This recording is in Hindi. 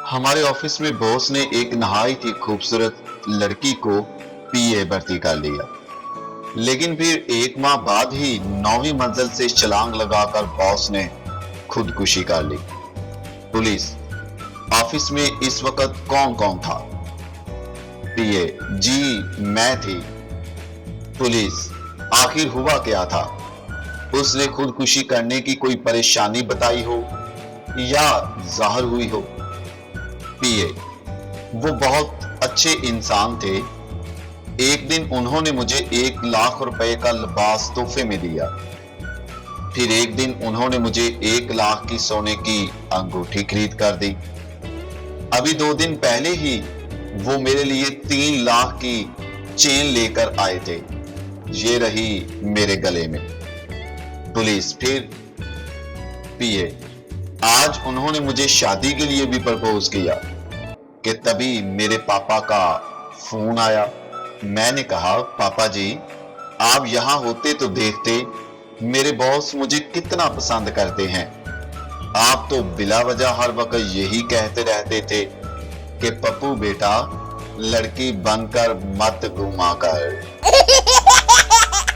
हमारे ऑफिस में बॉस ने एक नहायत ही खूबसूरत लड़की को पीए भर्ती कर लिया, लेकिन फिर 1 माह बाद ही 9वीं मंजिल से छलांग लगाकर बॉस ने खुदकुशी कर ली। पुलिस, ऑफिस में इस वक्त कौन कौन था? पीए: जी, मैं थी। पुलिस: आखिर हुआ क्या था? उसने खुदकुशी करने की कोई परेशानी बताई हो या जाहिर हुई हो? पीए: वो बहुत अच्छे इंसान थे। एक दिन उन्होंने मुझे 1 लाख रुपए का लिबास तोहफे में दिया। फिर एक दिन उन्होंने मुझे 1 लाख की सोने की अंगूठी खरीद कर दी। अभी 2 दिन पहले ही वो मेरे लिए 3 लाख की चेन लेकर आए थे। ये रही मेरे गले में। पुलिस: फिर? पीए: आज उन्होंने मुझे शादी के लिए भी प्रपोज किया कि तभी मेरे पापा का फोन आया। मैंने कहा, पापा जी, आप यहां होते तो देखते मेरे बॉस मुझे कितना पसंद करते हैं। आप तो बिला वजह हर वक्त यही कहते रहते थे कि पप्पू बेटा, लड़की बनकर मत घुमा कर।